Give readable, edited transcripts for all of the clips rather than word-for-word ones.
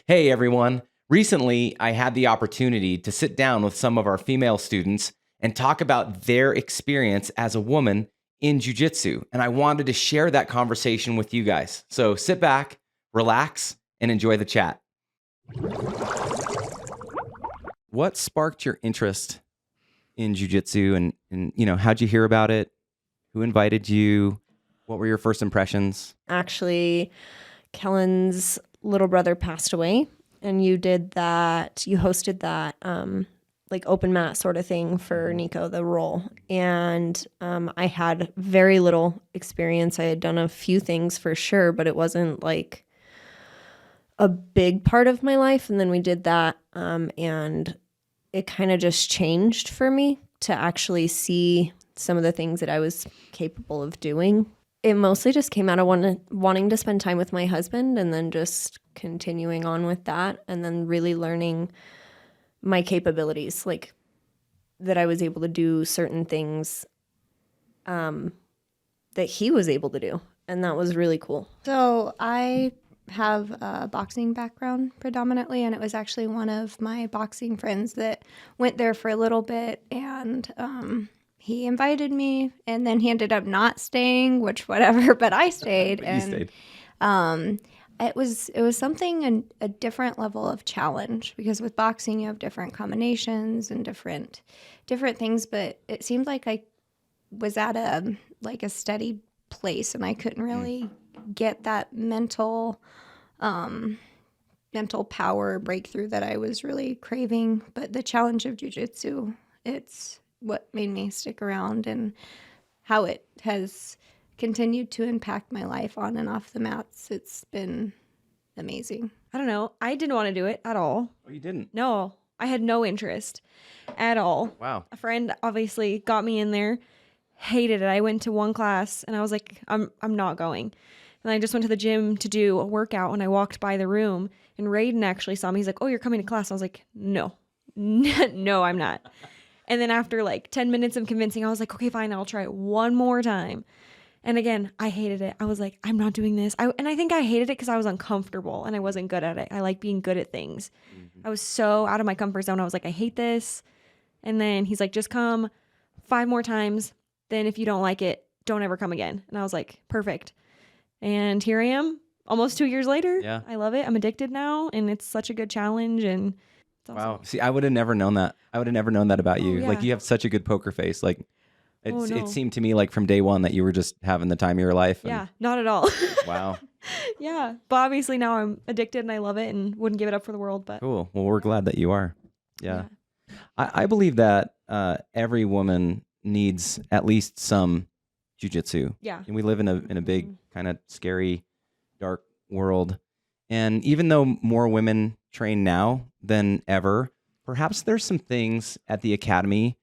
Hey everyone. Recently, I had the opportunity to sit down with some of our female students and talk about their experience as a woman in jiu-jitsu. And I wanted to share that conversation with you guys. So sit back, relax, and enjoy the chat. What sparked your interest in jiu-jitsu and how'd you hear about it? Who invited you? What were your first impressions? Actually, Kellen's little brother passed away, and you hosted that like open mat sort of thing for Nico, the role. And I had very little experience. I had done a few things for sure, but it wasn't like a big part of my life. And then we did that, and it kind of just changed for me to actually see some of the things that I was capable of doing. It mostly just came out of wanting to spend time with my husband, and then just continuing on with that, and then really learning my capabilities, like that I was able to do certain things that he was able to do. And that was really cool. So I have a boxing background predominantly, and it was actually one of my boxing friends that went there for a little bit, and he invited me, and then he ended up not staying, which whatever, but I stayed. But you stayed. It was something, a different level of challenge, because with boxing you have different combinations and different things, but it seemed like I was at a steady place, and I couldn't really get that mental power breakthrough that I was really craving. But the challenge of jiu-jitsu, it's what made me stick around, and how it has continued to impact my life on and off the mats. It's been amazing. I don't know. I didn't want to do it at all. Oh, you didn't? No, I had no interest at all. Wow. A friend obviously got me in there, hated it. I went to one class and I was like, I'm not going. And I just went to the gym to do a workout, and I walked by the room, and Raiden actually saw me. He's like, "Oh, you're coming to class." I was like, no, no, I'm not. And then after like 10 minutes of convincing, I was like, okay, fine, I'll try it one more time. And again, I hated it. I was like, I'm not doing this. And I think I hated it because I was uncomfortable and I wasn't good at it. I like being good at things. I was so out of my comfort zone. I was like, I hate this. And then he's like, just come 5 more times. Then if you don't like it, don't ever come again. And I was like, perfect. And here I am almost 2 years later. Yeah. I love it. I'm addicted now, and it's such a good challenge. And it's awesome. Wow. See, I would have never known that. I would have never known that about you. yeah. Like, you have such a good poker face. Like, Oh, no. it seemed to me like from day one that you were just having the time of your life. Yeah, not at all. Wow. Yeah. But obviously now I'm addicted and I love it and wouldn't give it up for the world. But Cool. Well, we're glad that you are. Yeah. I believe that every woman needs at least some jiu-jitsu. Yeah. And we live in a big, kind of scary, dark world. And even though more women train now than ever, perhaps there's some things at the academy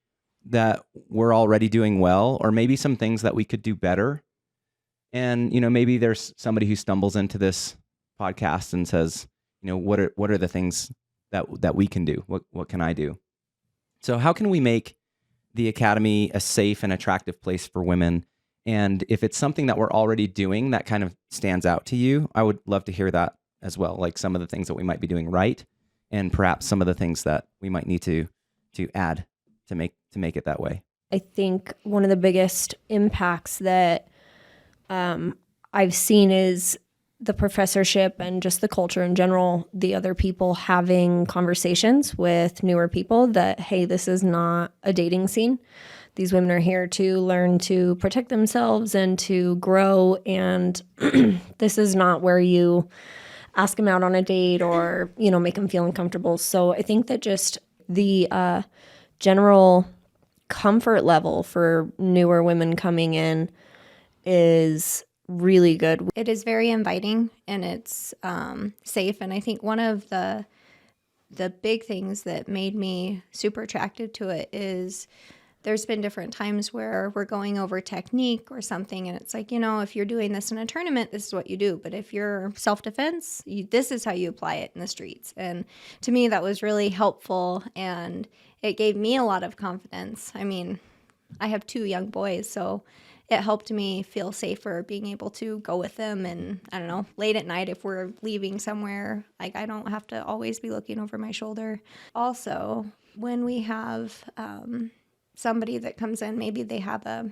that we're already doing well, or maybe some things that we could do better. And, maybe there's somebody who stumbles into this podcast and says, what are the things that we can do? What can I do? So how can we make the academy a safe and attractive place for women? And if it's something that we're already doing that kind of stands out to you, I would love to hear that as well. Like some of the things that we might be doing right, and perhaps some of the things that we might need to add to make it that way. I think one of the biggest impacts that I've seen is the professorship and just the culture in general, the other people having conversations with newer people that, hey, this is not a dating scene. These women are here to learn to protect themselves and to grow, and this is not where you ask them out on a date or, make them feel uncomfortable. So I think that just the general comfort level for newer women coming in is really good. It is very inviting, and it's safe. And I think one of the big things that made me super attracted to it is there's been different times where we're going over technique or something, and it's like, if you're doing this in a tournament, this is what you do. But if you're self-defense, this is how you apply it in the streets. And to me, that was really helpful, and it gave me a lot of confidence. I mean, I have 2 young boys, so it helped me feel safer being able to go with them. And I don't know, late at night, if we're leaving somewhere, like I don't have to always be looking over my shoulder. Also, when we have somebody that comes in, maybe they have a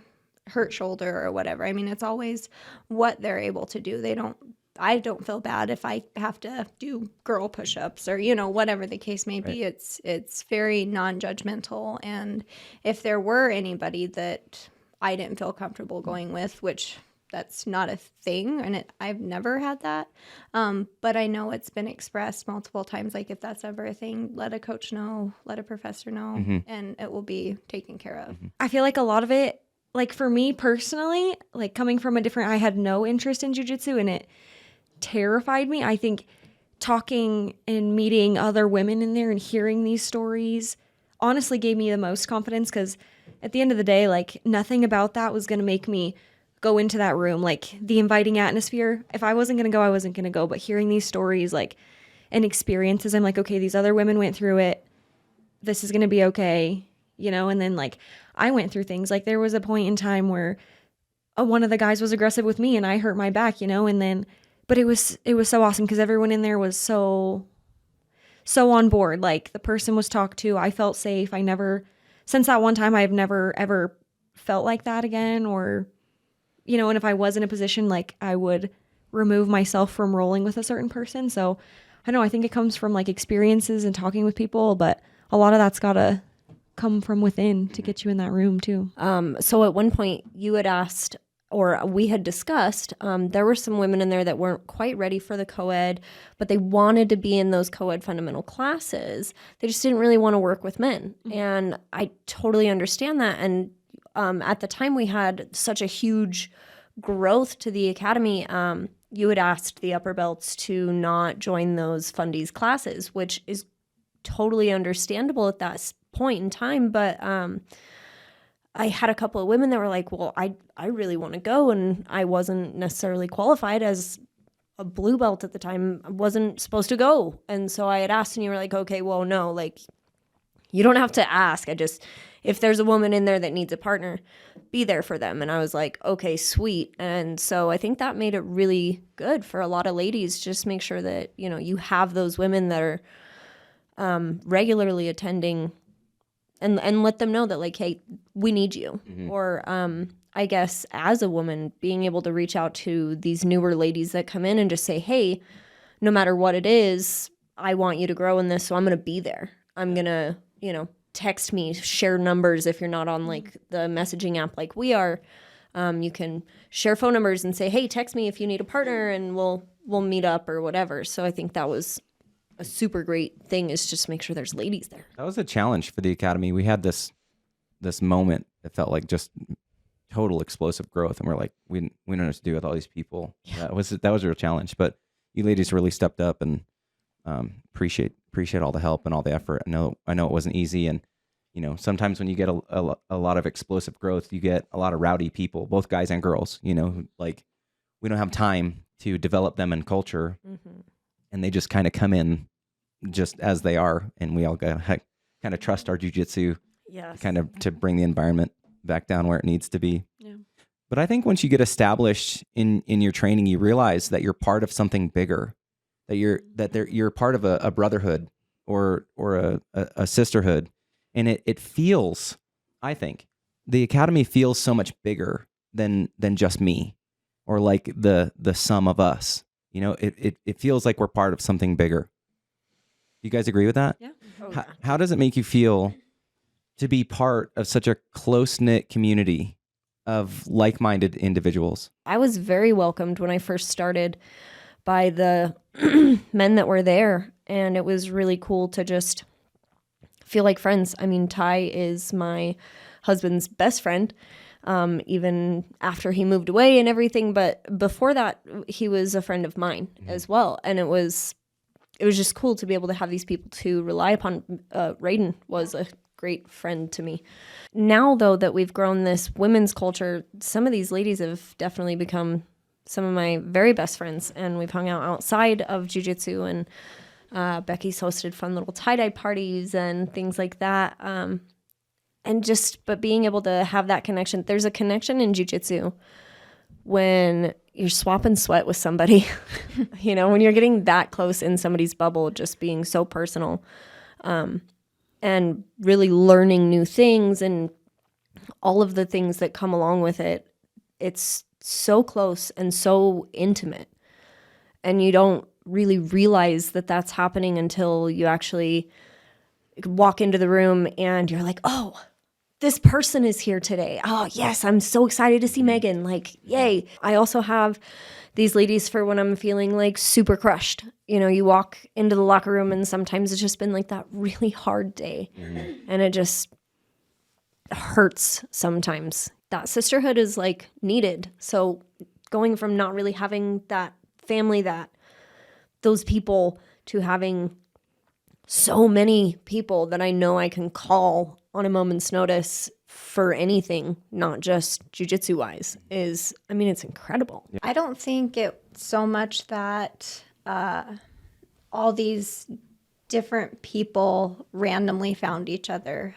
hurt shoulder or whatever. I mean, it's always what they're able to do. I don't feel bad if I have to do girl push-ups or, whatever the case may be. Right. It's very non-judgmental. And if there were anybody that I didn't feel comfortable going with, which that's not a thing, and I've never had that. But I know it's been expressed multiple times. Like if that's ever a thing, let a coach know, let a professor know, and it will be taken care of. I feel like a lot of it, like for me personally, like coming from I had no interest in jiu-jitsu and it terrified me. I think talking and meeting other women in there and hearing these stories honestly gave me the most confidence, because at the end of the day, like nothing about that was going to make me go into that room. Like the inviting atmosphere, if I wasn't going to go, I wasn't going to go. But hearing these stories and experiences, I'm like, okay, these other women went through it. This is going to be okay. And then like I went through things. Like there was a point in time where one of the guys was aggressive with me and I hurt my back, and then, but it was so awesome because everyone in there was so on board. Like the person was talked to. I felt safe. Since that one time, I've never ever felt like that again. Or, and if I was in a position, like I would remove myself from rolling with a certain person. So I think it comes from like experiences and talking with people, but a lot of that's got to come from within to get you in that room too. So at one point you had asked, or we had discussed, there were some women in there that weren't quite ready for the co-ed, but they wanted to be in those co-ed fundamental classes. They just didn't really want to work with men. And I totally understand that. And at the time we had such a huge growth to the academy. You had asked the upper belts to not join those fundies classes, which is totally understandable at that point in time. But I had a couple of women that were like, well, I really want to go. And I wasn't necessarily qualified as a blue belt at the time. I wasn't supposed to go. And so I had asked and you were like, okay, well, no, like you don't have to ask. If there's a woman in there that needs a partner, be there for them. And I was like, okay, sweet. And so I think that made it really good for a lot of ladies. Just make sure that, you have those women that are regularly attending and let them know that like, hey, we need you. Or I guess as a woman, being able to reach out to these newer ladies that come in and just say, hey, no matter what it is, I want you to grow in this. So I'm going to be there. I'm going to, text me, share numbers. If you're not on like the messaging app like we are, you can share phone numbers and say, hey, text me if you need a partner and we'll meet up or whatever. So I think that was a super great thing, is just make sure there's ladies there. That was a challenge for the academy. We had this moment that felt like just total explosive growth, and we're like, we don't know what to do with all these people. Yeah. That was a real challenge, but you ladies really stepped up, and appreciate all the help and all the effort. I know it wasn't easy, and sometimes when you get a lot of explosive growth, you get a lot of rowdy people, both guys and girls. Who, like, we don't have time to develop them in culture, and they just kind of come in just as they are, and we all got kind of trust our jiu-jitsu, kind of to bring the environment back down where it needs to be. Yeah. But I think once you get established in your training, you realize that you're part of something bigger, that you're part of a brotherhood or a sisterhood. And it feels, I think, the academy feels so much bigger than just me or like the sum of us. It feels like we're part of something bigger. You guys agree with that? Yeah. How does it make you feel to be part of such a close-knit community of like-minded individuals? I was very welcomed when I first started by the men that were there, and it was really cool to just feel like friends. I mean, Ty is my husband's best friend, even after he moved away and everything. But before that, he was a friend of mine as well. And it was just cool to be able to have these people to rely upon. Raiden was a great friend to me. Now, though, that we've grown this women's culture, some of these ladies have definitely become some of my very best friends. And we've hung out outside of jiu-jitsu, and Becky's hosted fun little tie-dye parties and things like that. And but being able to have that connection. There's a connection in jiu-jitsu when you're swapping sweat with somebody, you know, when you're getting that close in somebody's bubble, just being so personal, and really learning new things and all of the things that come along with it. It's so close and so intimate. And you don't really realize that that's happening until you actually walk into the room and you're like, oh, this person is here today. Oh, yes, I'm so excited to see Megan. Like, yay. I also have these ladies for when I'm feeling like super crushed. You know, you walk into the locker room and sometimes it's just been like that really hard day. And it just hurts sometimes. That sisterhood is like needed. So going from not really having that family, those people, to having so many people that I know I can call on a moment's notice for anything, not just jiu-jitsu wise, is, I mean, it's incredible. I don't think it's so much that all these different people randomly found each other.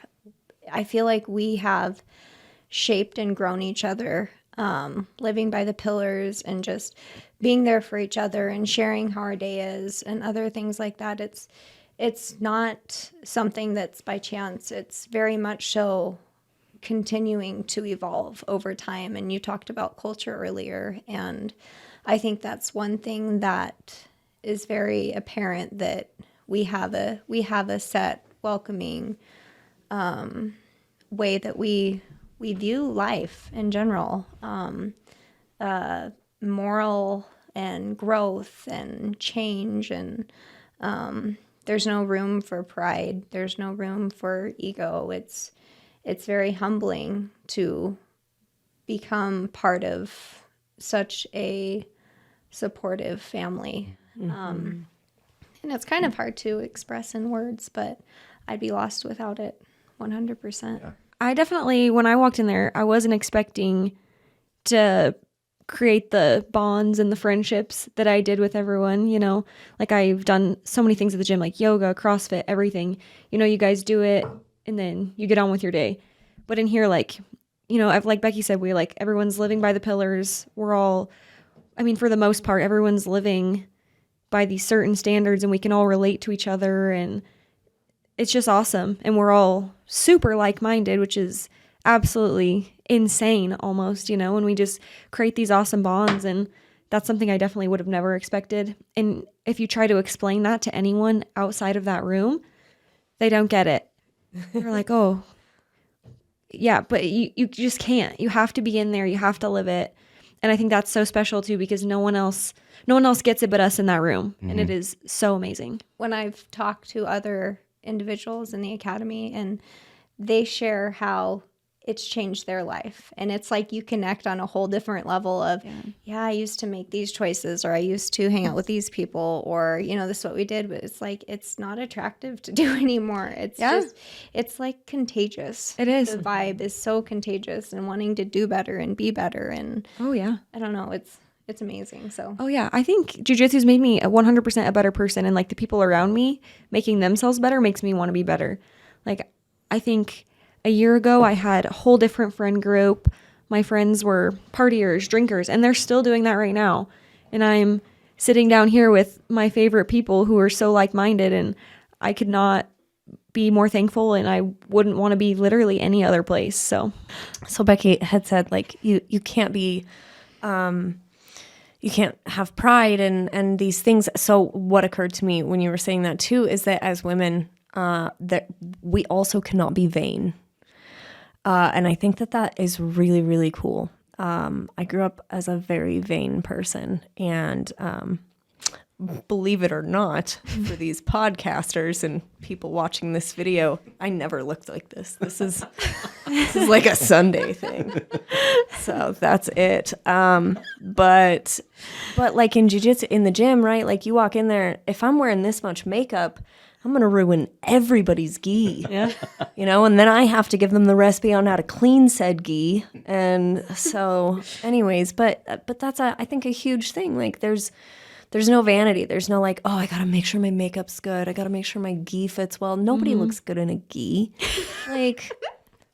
I feel like we have shaped and grown each other, living by the pillars and just being there for each other and sharing how our day is and other things like that. It's not something that's by chance. It's very much so continuing to evolve over time. And you talked about culture earlier, and I think that's one thing that is very apparent, that we have a set, welcoming way that we view life in general, moral and growth and change, and there's no room for pride. There's no room for ego. It's very humbling to become part of such a supportive family. And it's kind of hard to express in words, but I'd be lost without it 100%. Yeah. I definitely, when I walked in there, I wasn't expecting to create the bonds and the friendships that I did with everyone, you know, like I've done so many things at the gym, like yoga, CrossFit, everything, you know, you guys do it and then you get on with your day. But in here, like, you know, I've, like Becky said, everyone's living by the pillars. We're all, I mean, for the most part, everyone's living by these certain standards and we can all relate to each other, and it's just awesome. And we're all super like-minded, which is absolutely insane almost, you know, and we just create these awesome bonds, and that's something I definitely would have never expected. And if you try to explain that to anyone outside of that room, they don't get it. They're like, oh, yeah, but you just can't. You have to be in there. You have to live it. And I think that's so special too, because no one else gets it but us in that room. Mm-hmm. And it is so amazing. When I've talked to other individuals in the academy and they share how it's changed their life, and it's like you connect on a whole different level of, yeah, I used to make these choices, or I used to hang out with these people, or, you know, this is what we did, but it's like, it's not attractive to do anymore. It's just, it's like contagious. It is. The vibe is so contagious, and wanting to do better and be better. And oh yeah, I don't know. It's amazing. So, oh yeah, I think jiu-jitsu's made me 100% a better person, and like the people around me making themselves better makes me want to be better. Like, I think a year ago, I had a whole different friend group. My friends were partiers, drinkers, and they're still doing that right now. And I'm sitting down here with my favorite people who are so like-minded, and I could not be more thankful, and I wouldn't want to be literally any other place. So Becky had said, like, you can't be, you can't have pride and these things. So what occurred to me when you were saying that too is that as women, that we also cannot be vain. And I think that is really, really cool. I grew up as a very vain person, and believe it or not, for these podcasters and people watching this video, I never looked like this. This is like a Sunday thing. So that's it. But like in jiu-jitsu, in the gym, right? Like you walk in there, if I'm wearing this much makeup, I'm going to ruin everybody's gi. yeah, You know, and then I have to give them the recipe on how to clean said gi. And so anyways, but that's I think a huge thing. Like there's no vanity. There's no like, oh, I got to make sure my makeup's good. I got to make sure my gi fits well. Nobody looks good in a gi. Like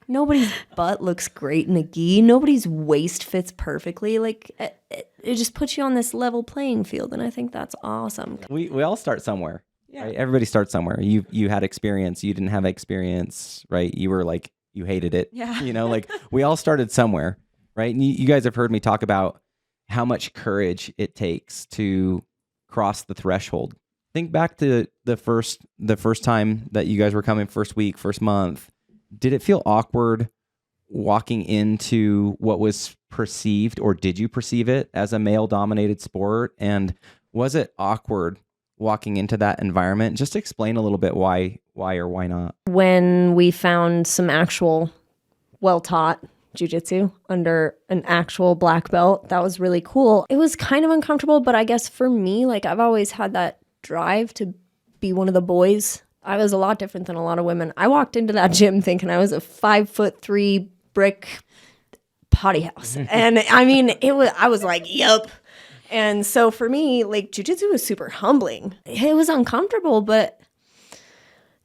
Nobody's butt looks great in a gi. Nobody's waist fits perfectly. Like it just puts you on this level playing field, and I think that's awesome. We all start somewhere. Right? Everybody starts somewhere. You had experience. You didn't have experience, right? You were like, you hated it. Yeah. Like we all started somewhere, right? And you guys have heard me talk about how much courage it takes to cross the threshold. Think back to the first time that you guys were coming, first week, first month. Did it feel awkward walking into what was perceived, or did you perceive it as a male-dominated sport? And was it awkward walking into that environment? Just explain a little bit why or why not. When we found some actual well-taught jiu-jitsu under an actual black belt, that was really cool. It was kind of uncomfortable, but I guess for me, like I've always had that drive to be one of the boys. I was a lot different than a lot of women. I walked into that gym thinking I was a 5'3" brick potty house. And I mean, I was like, yup. And so for me, like jiu-jitsu was super humbling. It was uncomfortable, but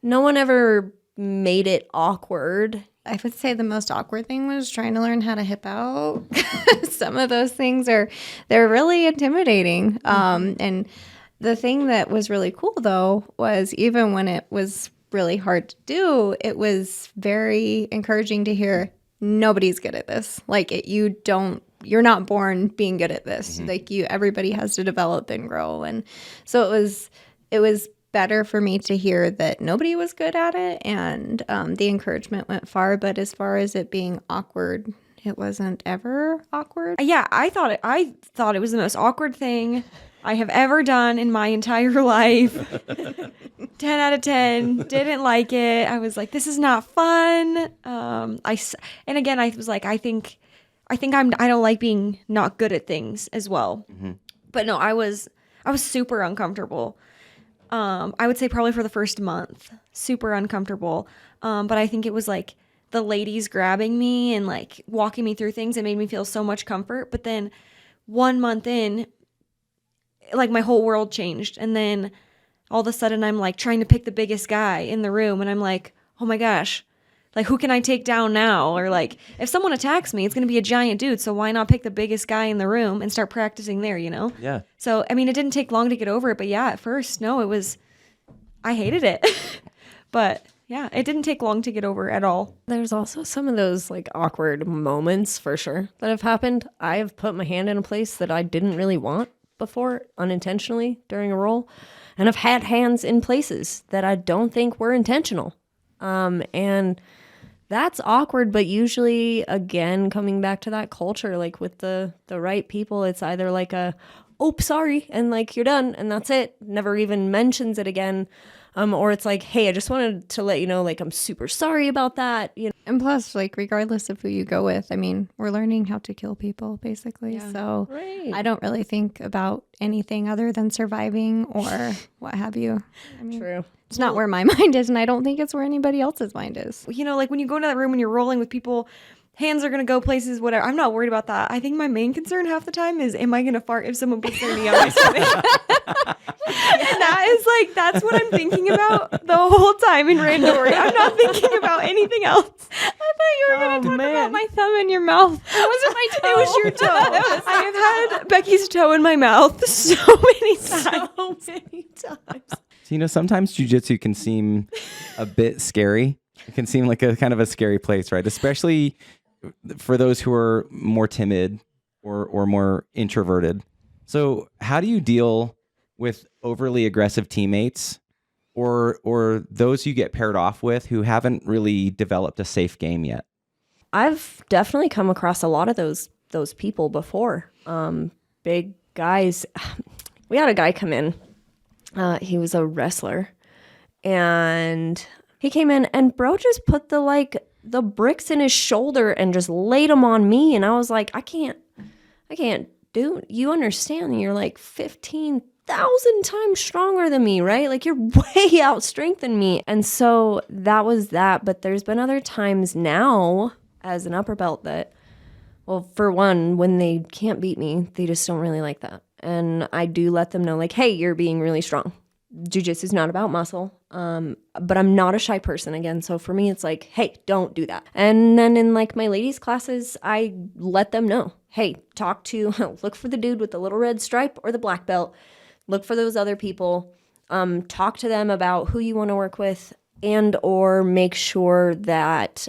no one ever made it awkward. I would say the most awkward thing was trying to learn how to hip out. Some of those things they're really intimidating. And the thing that was really cool though was even when it was really hard to do, it was very encouraging to hear nobody's good at this. Like you're not born being good at this. Mm-hmm. Like everybody has to develop and grow. And so it was better for me to hear that nobody was good at it, and the encouragement went far. But as far as it being awkward, it wasn't ever awkward. Yeah, I thought it was the most awkward thing I have ever done in my entire life. 10 out of 10. Didn't like it. I was like, this is not fun. And again, I was like, I think I don't like being not good at things as well. Mm-hmm. But no, I was super uncomfortable. I would say probably for the first month, super uncomfortable. But I think it was like the ladies grabbing me and like walking me through things. It made me feel so much comfort. But then 1 month in, like my whole world changed. And then all of a sudden I'm like trying to pick the biggest guy in the room. And I'm like, oh my gosh, like who can I take down now? Or like if someone attacks me, it's going to be a giant dude. So why not pick the biggest guy in the room and start practicing there, Yeah. So, I mean, it didn't take long to get over it. But yeah, at first, no, I hated it. But yeah, it didn't take long to get over at all. There's also some of those like awkward moments for sure that have happened. I have put my hand in a place that I didn't really want before unintentionally during a roll, and I've had hands in places that I don't think were intentional, and that's awkward. But usually, again, coming back to that culture, like with the right people, it's either like oh, sorry, and like you're done and that's it, never even mentions it again, or it's like, hey, I just wanted to let you know, like I'm super sorry about that, And plus, like, regardless of who you go with, I mean, we're learning how to kill people, basically. Yeah. So right. I don't really think about anything other than surviving or what have you. I mean, True. It's not where my mind is, and I don't think it's where anybody else's mind is. Like when you go into that room and you're rolling with people, hands are going to go places, whatever. I'm not worried about that. I think my main concern half the time is, am I going to fart if someone puts their knee on my stomach? And that's what I'm thinking about the whole time in Randori. I'm not thinking about anything else. I thought you were going to talk about my thumb in your mouth. It wasn't my toe. It was your toe. I have had Becky's toe in my mouth so many times. So, sometimes jiu-jitsu can seem a bit scary. It can seem like a kind of a scary place, right? Especially for those who are more timid or more introverted. So how do you deal with overly aggressive teammates or those you get paired off with who haven't really developed a safe game yet? I've definitely come across a lot of those people before. Big guys. We had a guy come in. He was a wrestler, and he came in and bro just put the bricks in his shoulder and just laid them on me. And I was like, I can't do, you understand? You're like 15,000 times stronger than me, right? Like you're way out strengthened me. And so that was that. But there's been other times now as an upper belt that, well, for one, when they can't beat me, they just don't really like that. And I do let them know, like, hey, you're being really strong. Jiu-jitsu is not about muscle. But I'm not a shy person again. So for me, it's like, hey, don't do that. And then in like my ladies classes, I let them know, hey, look for the dude with the little red stripe or the black belt. Look for those other people. Talk to them about who you want to work with, and or make sure that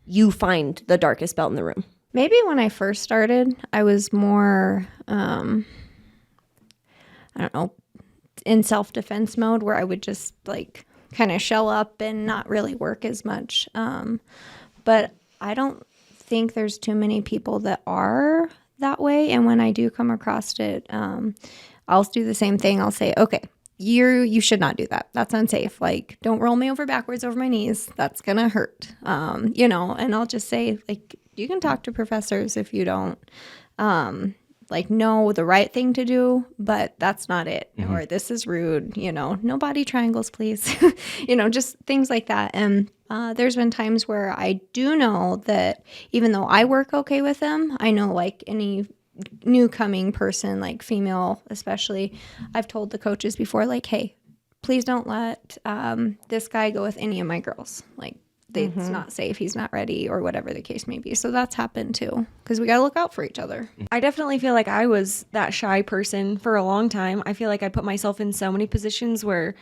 you find the darkest belt in the room. Maybe when I first started, I was more, I don't know, in self-defense mode, where I would just like kind of show up and not really work as much. But I don't think there's too many people that are that way. And when I do come across it, I'll do the same thing. I'll say, okay, you should not do that. That's unsafe. Like, don't roll me over backwards over my knees. That's going to hurt. And I'll just say, like, you can talk to professors if you don't, know the right thing to do, but that's not it. Or this is rude, no body triangles, please. Just things like that. And there's been times where I do know that even though I work okay with them, I know like any new coming person, like female especially, I've told the coaches before, like, hey, please don't let this guy go with any of my girls. Like, it's not safe, he's not ready, or whatever the case may be. So that's happened too, because we got to look out for each other. I definitely feel like I was that shy person for a long time. I feel like I put myself in so many positions where,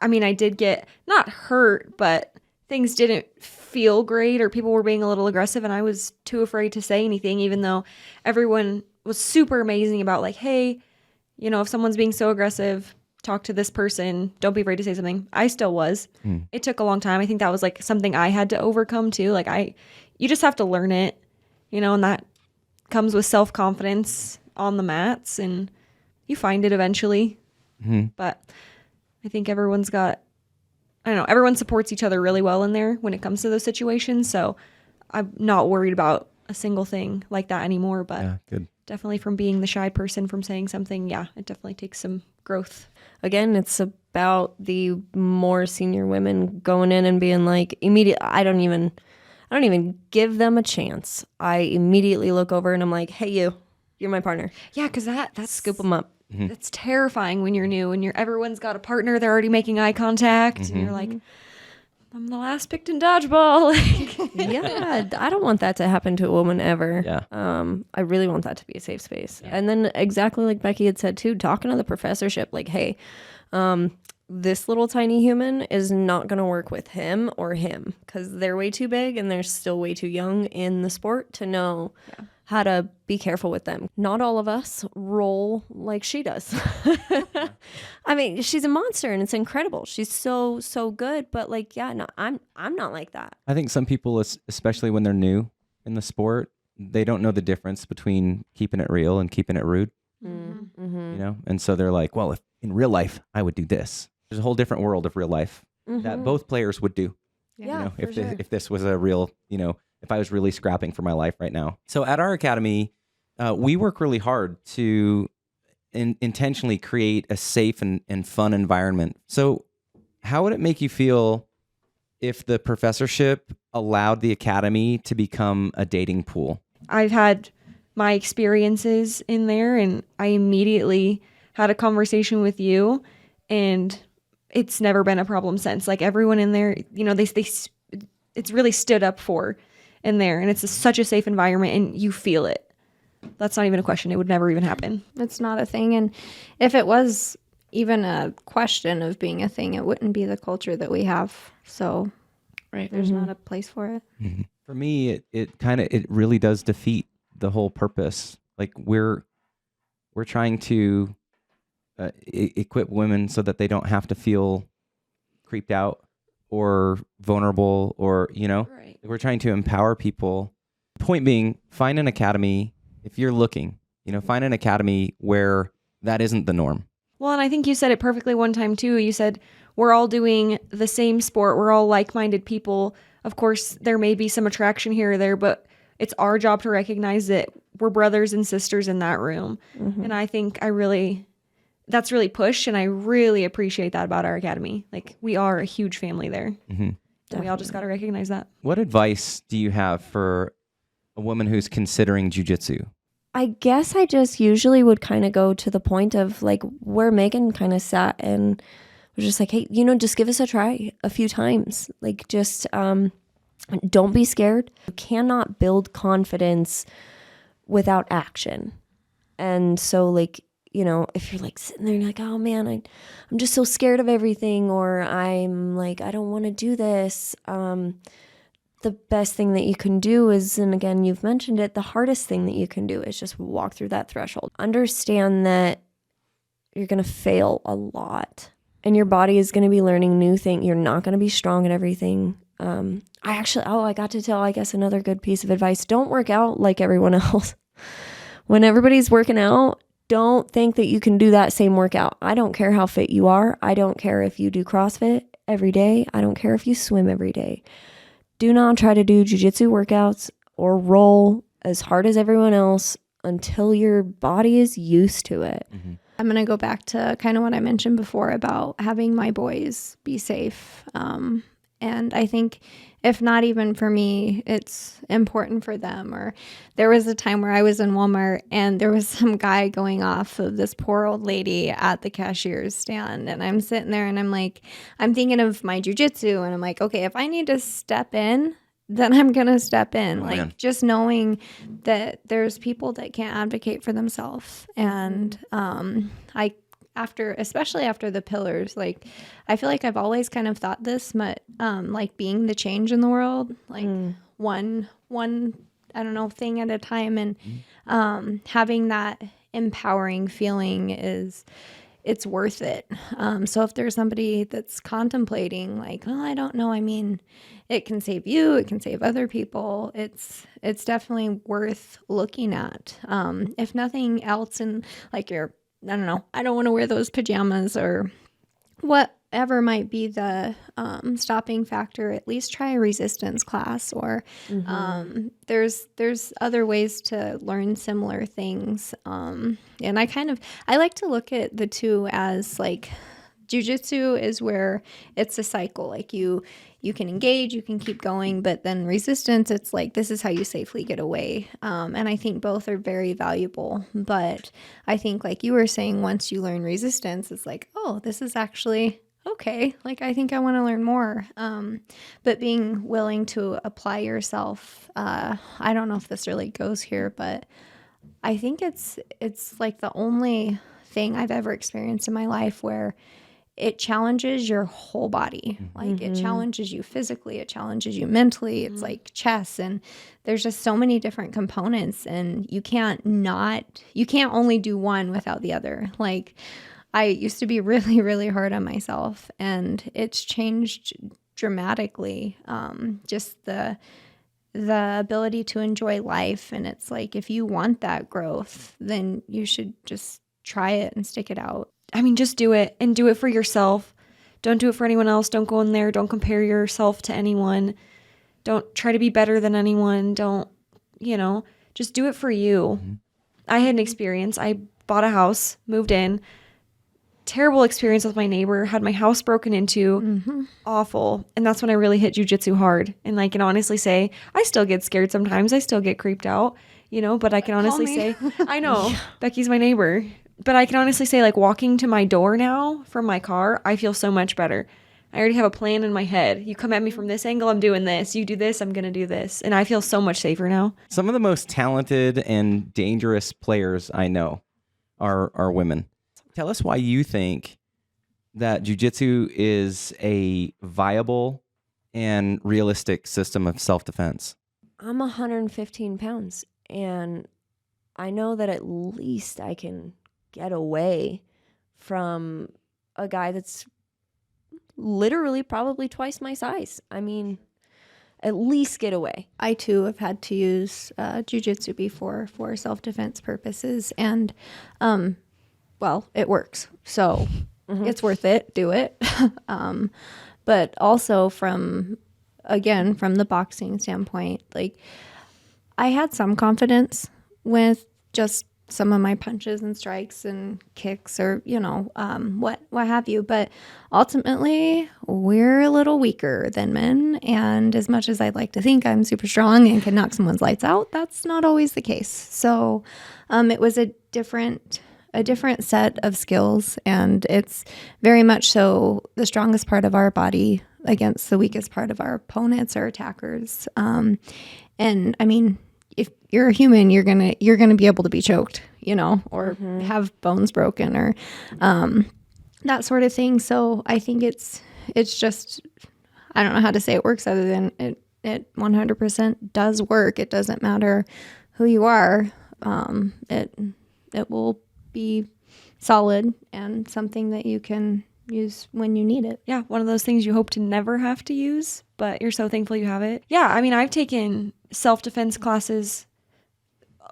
I did get not hurt, but things didn't feel great, or people were being a little aggressive, and I was too afraid to say anything, even though everyone was super amazing about like, hey, if someone's being so aggressive, talk to this person, don't be afraid to say something. I still was. It took a long time. I think that was like something I had to overcome too. Like you just have to learn it, and that comes with self-confidence on the mats, and you find it eventually. But I think everyone supports each other really well in there when it comes to those situations. So I'm not worried about a single thing like that anymore, but Yeah, good. definitely from being the shy person, from saying something, yeah, it definitely takes some growth. Again, it's about the more senior women going in and being like immediate. I don't even give them a chance. I immediately look over and I'm like, hey, you're my partner. Yeah, because that's Scoop them up. That's terrifying when you're new and everyone's got a partner. They're already making eye contact, and you're like, I'm the last picked in dodgeball. Yeah, I don't want that to happen to a woman ever. Yeah. I really want that to be a safe space. Yeah. And then exactly like Becky had said too, talking to the professorship, like, hey, this little tiny human is not going to work with him or him, because they're way too big and they're still way too young in the sport to know how to be careful with them. Not all of us roll like she does. She's a monster and it's incredible. She's so good, but like, yeah, no, I'm not like that. I think some people, especially when they're new in the sport, they don't know the difference between keeping it real and keeping it rude. And so they're like, well, if in real life I would do this. There's a whole different world of real life that both players would do. Yeah, if this was a real, if I was really scrapping for my life right now. So at our academy, we work really hard to intentionally create a safe and fun environment. So how would it make you feel if the professorship allowed the academy to become a dating pool? I've had my experiences in there, and I immediately had a conversation with you, and it's never been a problem since. Like, everyone in there, it's really stood up for in there, and it's such a safe environment, and you feel it. That's not even a question. It would never even happen. It's not a thing. And if it was even a question of being a thing, it wouldn't be the culture that we have. So there's not a place for it. For me, it really does defeat the whole purpose. Like, we're trying to equip women so that they don't have to feel creeped out or vulnerable, or we're trying to empower people. Point being, find an academy. If you're looking, find an academy where that isn't the norm. Well, and I think you said it perfectly one time too. You said we're all doing the same sport. We're all like-minded people. Of course, there may be some attraction here or there, but it's our job to recognize that we're brothers and sisters in that room. And I think that's really pushed, and I really appreciate that about our academy. Like, we are a huge family there. And we all just got to recognize that. What advice do you have for a woman who's considering jiu-jitsu? I guess I just usually would kind of go to the point of like where Megan kind of sat and was just like, hey, just give us a try a few times. Like, just don't be scared. You cannot build confidence without action. And so, like, if you're like sitting there and you're like, oh man, I'm just so scared of everything, or I'm like, I don't want to do this. The best thing that you can do is, and again, you've mentioned it, the hardest thing that you can do is just walk through that threshold. Understand that you're going to fail a lot and your body is going to be learning new things. You're not going to be strong at everything. I got to tell, I guess, another good piece of advice. Don't work out like everyone else. When everybody's working out, don't think that you can do that same workout. I don't care how fit you are. I don't care if you do CrossFit every day. I don't care if you swim every day. Do not try to do jiu-jitsu workouts or roll as hard as everyone else until your body is used to it. Mm-hmm. I'm going to go back to kind of what I mentioned before about having my boys be safe. And I think if not even for me, it's important for them. Or there was a time where I was in Walmart and there was some guy going off of this poor old lady at the cashier's stand. And I'm sitting there and I'm like, I'm thinking of my jiu-jitsu and I'm like, okay, if I need to step in, then I'm going to step in. Man. Just knowing that there's people that can't advocate for themselves. And especially after the pillars, like I feel like I've always kind of thought this, but like being the change in the world, like one I don't know, thing at a time, and having that empowering feeling it's worth it. So if there's somebody that's contemplating like, oh, I don't know, I mean, it can save you, it can save other people. It's definitely worth looking at. If nothing else, and like I don't know, I don't want to wear those pajamas or whatever might be the stopping factor, at least try a resistance class, or there's other ways to learn similar things. And I like to look at the two as like jiu-jitsu is where it's a cycle. Like you can engage, you can keep going, but then resistance, it's like, this is how you safely get away. And I think both are very valuable, but I think like you were saying, once you learn resistance, it's like, oh, this is actually okay. Like, I think I want to learn more. But being willing to apply yourself, I don't know if this really goes here, but I think it's like the only thing I've ever experienced in my life where it challenges your whole body. Like it challenges you physically, it challenges you mentally. It's like chess, and there's just so many different components, and you can't only do one without the other. Like I used to be really, really hard on myself, and it's changed dramatically. Just the ability to enjoy life. And it's like, if you want that growth, then you should just try it and stick it out. I mean, just do it, and do it for yourself. Don't do it for anyone else. Don't go in there. Don't compare yourself to anyone. Don't try to be better than anyone. Don't, just do it for you. Mm-hmm. I had an experience. I bought a house, moved in, terrible experience with my neighbor, had my house broken into, awful. And that's when I really hit jiu-jitsu hard. And I can honestly say, I still get scared sometimes. I still get creeped out, but I can honestly say, I know, Becky's my neighbor. But I can honestly say, like, walking to my door now from my car, I feel so much better. I already have a plan in my head. You come at me from this angle, I'm doing this. You do this, I'm going to do this. And I feel so much safer now. Some of the most talented and dangerous players I know are women. Tell us why you think that jiu-jitsu is a viable and realistic system of self-defense. I'm 115 pounds, and I know that at least I can get away from a guy that's literally probably twice my size. I mean, at least get away. I too have had to use jiu-jitsu before for self-defense purposes, and it works. So it's worth it. Do it. But also from the boxing standpoint, like I had some confidence with just some of my punches and strikes and kicks or, what have you. But ultimately, we're a little weaker than men. And as much as I'd like to think I'm super strong and can knock someone's lights out, that's not always the case. So it was a different set of skills. And it's very much so the strongest part of our body against the weakest part of our opponents or attackers. And I mean, if you're a human, you're gonna be able to be choked, or have bones broken or that sort of thing. So I think it's just, I don't know how to say it works other than it 100% does work. It doesn't matter who you are. It will be solid and something that you can use when you need it. Yeah, one of those things you hope to never have to use, but you're so thankful you have it. Yeah, I mean, I've taken self-defense classes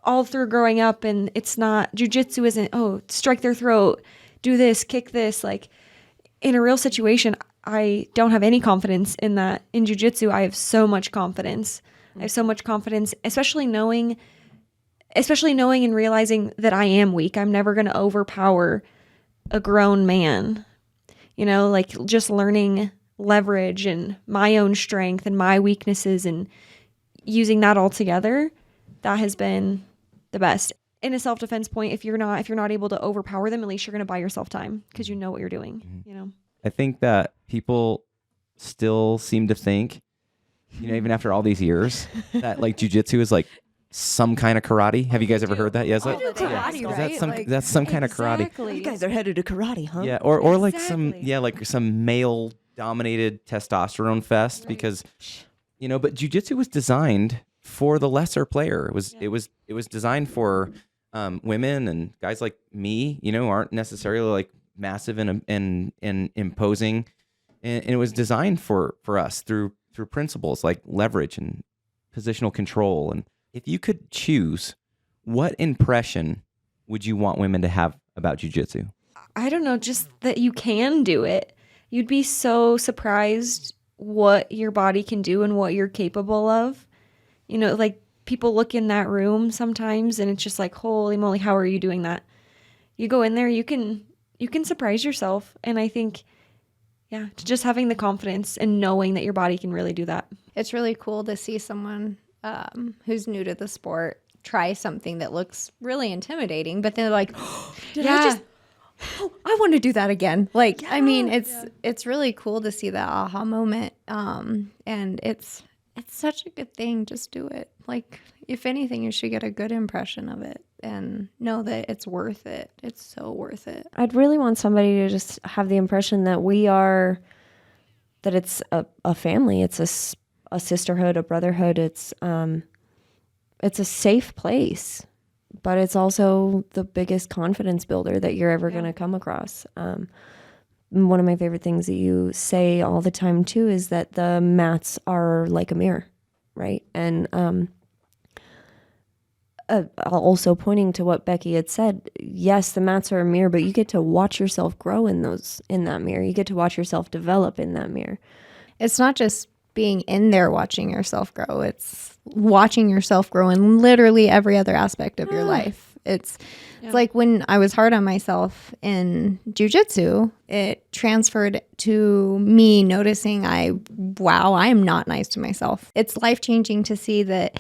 all through growing up, and it's not, jiu-jitsu isn't, strike their throat, do this, kick this. Like, in a real situation, I don't have any confidence in that. In jiu-jitsu, I have so much confidence. I have so much confidence, especially knowing and realizing that I am weak. I'm never going to overpower a grown man. Like just learning leverage and my own strength and my weaknesses and using that all together, that has been the best. In a self-defense point, if you're not able to overpower them, at least you're going to buy yourself time because you know what you're doing, I think that people still seem to think, even after all these years, that like jiu-jitsu is like some kind of karate. Have you guys ever heard that? Yes. We do karate, right? That's some kind of karate. You guys are headed to karate, huh? Yeah, or like some male dominated testosterone fest because but jiu-jitsu was designed for the lesser player. It was designed for women and guys like me, aren't necessarily like massive and imposing, and it was designed for us through principles like leverage and positional control. And if you could choose, what impression would you want women to have about jiu-jitsu? I don't know, just that you can do it. You'd be so surprised what your body can do and what you're capable of. Like people look in that room sometimes and it's just like, holy moly, how are you doing that? You go in there, you can surprise yourself. And I think, just having the confidence and knowing that your body can really do that. It's really cool to see someone who's new to the sport try something that looks really intimidating, but they're like, I want to do that again. Like, I mean, it's really cool to see that aha moment. And it's such a good thing. Just do it. Like, if anything, you should get a good impression of it and know that it's worth it. It's so worth it. I'd really want somebody to just have the impression that that it's a family. It's a sisterhood, a brotherhood. It's a safe place, but it's also the biggest confidence builder that you're ever going to come across. One of my favorite things that you say all the time too is that the mats are like a mirror, right? And also pointing to what Becky had said, yes, the mats are a mirror, but you get to watch yourself grow in that mirror. You get to watch yourself develop in that mirror. It's not just being in there watching yourself grow. It's watching yourself grow in literally every other aspect of your life. It's like when I was hard on myself in jiu-jitsu, it transferred to me noticing I am not nice to myself. It's life-changing to see that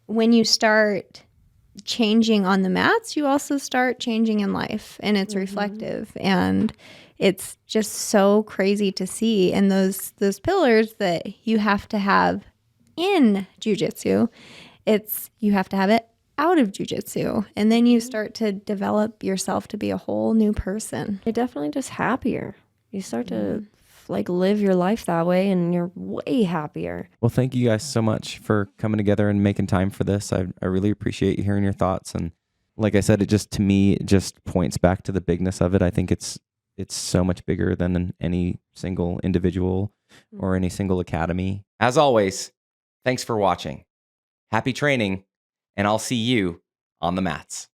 when you start changing on the mats, you also start changing in life, and it's reflective. And it's just so crazy to see. And those pillars that you have to have in jiu-jitsu, you have to have it out of jiu-jitsu. And then you start to develop yourself to be a whole new person. You're definitely just happier. You start to live your life that way, and you're way happier. Well, thank you guys so much for coming together and making time for this. I really appreciate hearing your thoughts. And like I said, it just points back to the bigness of it. I think it's so much bigger than any single individual or any single academy. As always, thanks for watching. Happy training, and I'll see you on the mats.